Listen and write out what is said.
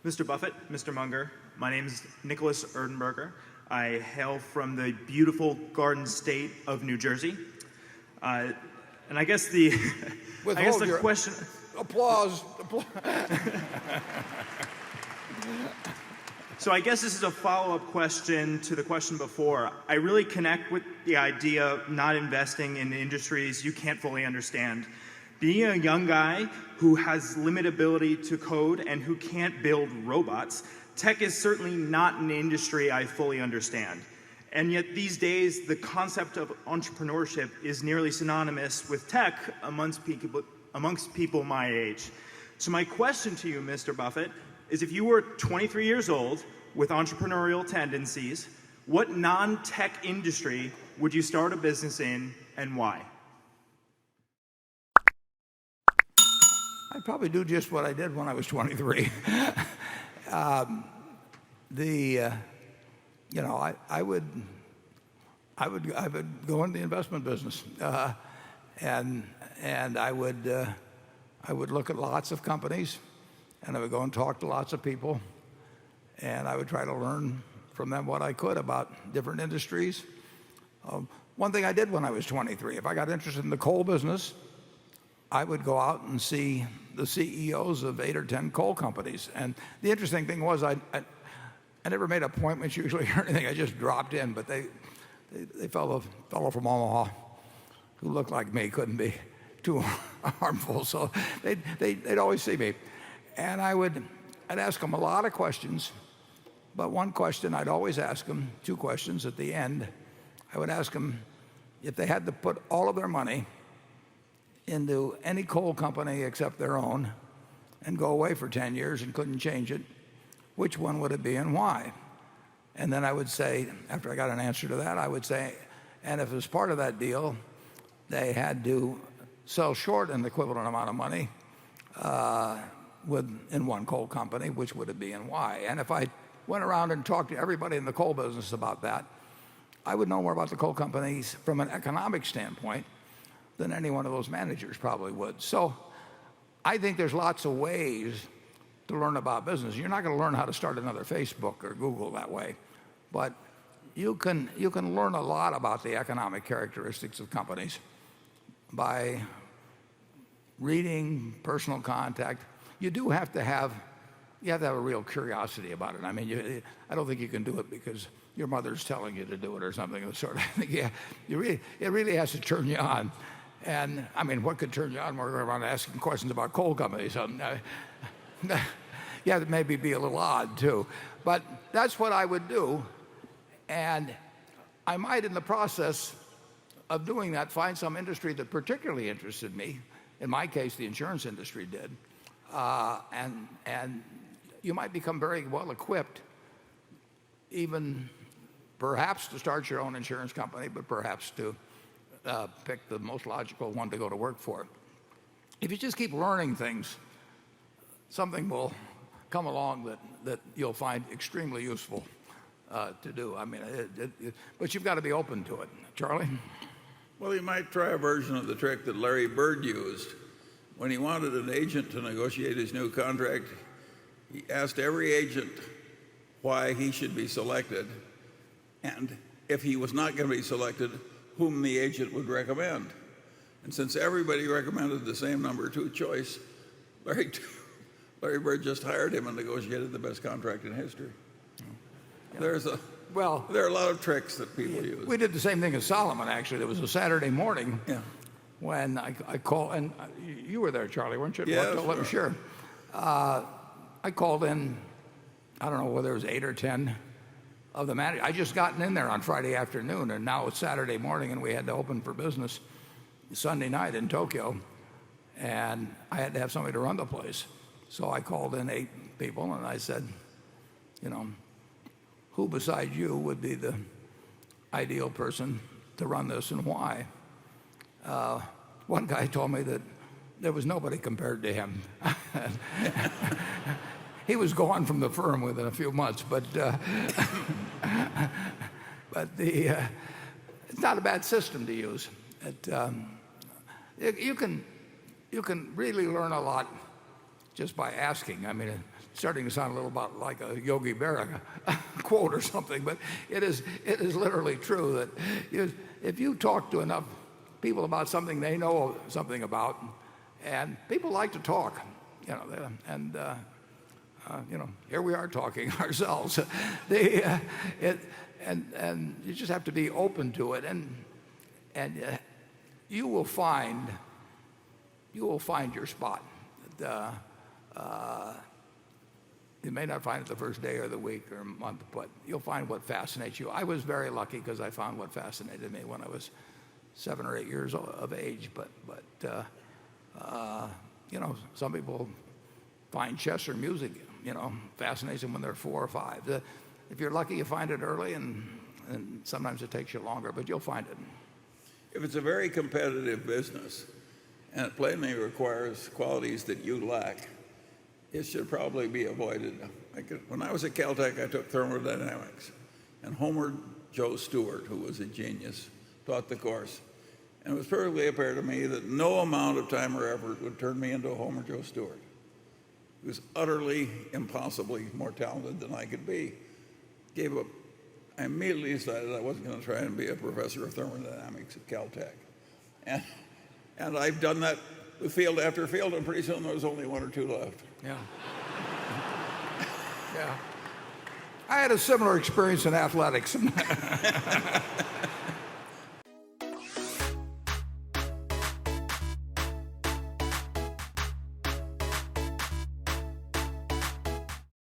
Mr. Buffett, Mr. Munger, my name is Nicholas Erdenberger. I hail from the beautiful Garden State of New Jersey. And I guess the, question... Applause. So I guess this is a follow-up question to the question before. I really connect with the idea of not investing in industries you can't fully understand. Being a young guy who has limited ability to code and who can't build robots, tech is certainly not an industry I fully understand. And yet these days, the concept of entrepreneurship is nearly synonymous with tech amongst people my age. So my question to you, Mr. Buffett, is if you were 23 years old with entrepreneurial tendencies, what non-tech industry would you start a business in and why? I'd probably do just what I did when I was 23. I would go into the investment business, and I would look at lots of companies, and I would go and talk to lots of people, and I would try to learn from them what I could about different industries. One thing I did when I was 23, if I got interested in the coal business, I would go out and see the CEOs of 8 or 10 coal companies. And the interesting thing was I never made appointments usually or anything. I just dropped in, but they fellow from Omaha who looked like me couldn't be too harmful, so they'd always see me. And I'd ask them a lot of questions, but one question I'd always ask them, two questions at the end. I would ask them if they had to put all of their money into any coal company except their own and go away for 10 years and couldn't change it, which one would it be and why? And then I would say, after I got an answer to that, I would say, and if as part of that deal they had to sell short an equivalent amount of money in one coal company, which would it be and why? And if I went around and talked to everybody in the coal business about that, I would know more about the coal companies from an economic standpoint than any one of those managers probably would. So I think there's lots of ways to learn about business. You're not going to learn how to start another Facebook or Google that way, but you can learn a lot about the economic characteristics of companies by reading, personal contact. You do have to have a real curiosity about it. I mean, I don't think you can do it because your mother's telling you to do it or something of the sort. I think it really has to turn you on. And I mean, what could turn you on more than around asking questions about coal companies? Yeah, that maybe be a little odd too, but that's what I would do. And I might, in the process of doing that, find some industry that particularly interested me. In my case, the insurance industry did. And you might become very well equipped, even perhaps to start your own insurance company, but perhaps to pick the most logical one to go to work for. If you just keep learning things, something will come along that you'll find extremely useful to do. I mean, but you've got to be open to it. Charlie? Well, you might try a version of the trick that Larry Bird used. When he wanted an agent to negotiate his new contract, he asked every agent why he should be selected, and if he was not going to be selected, whom the agent would recommend. And since everybody recommended the same number two choice, Larry Bird just hired him and negotiated the best contract in history. Yeah. There are a lot of tricks that people use. We did the same thing as Solomon, actually. There was a Saturday morning when I called, and you were there, Charlie, weren't you? Yeah, sure. I called in, I don't know whether it was 8 or 10 of the managers. I just gotten in there on Friday afternoon, and now it's Saturday morning, and we had to open for business Sunday night in Tokyo, and I had to have somebody to run the place. So I called in 8 people, and I said, who beside you would be the ideal person to run this and why? One guy told me that there was nobody compared to him. He was gone from the firm within a few months, but it's not a bad system to use. You can really learn a lot just by asking. I mean, starting to sound a little bit like a Yogi Berra quote or something, but it is literally true that if you talk to enough people about something they know something about, and people like to talk, and here we are talking ourselves. And you just have to be open to it, and you will find your spot. You may not find it the first day or the week or month, but you'll find what fascinates you. I was very lucky because I found what fascinated me when I was 7 or 8 years of age. But some people find chess or music, fascinates them when they're 4 or 5. If you're lucky, you find it early, and sometimes it takes you longer, but you'll find it. If it's a very competitive business, and it plainly requires qualities that you lack, it should probably be avoided. When I was at Caltech, I took thermodynamics, and Homer Joe Stewart, who was a genius, taught the course. And it was perfectly apparent to me that no amount of time or effort would turn me into a Homer Joe Stewart. He was utterly, impossibly more talented than I could be. Gave up. I immediately decided I wasn't going to try and be a professor of thermodynamics at Caltech. And I've done that with field after field, and pretty soon there was only 1 or 2 left. Yeah. Yeah. I had a similar experience in athletics.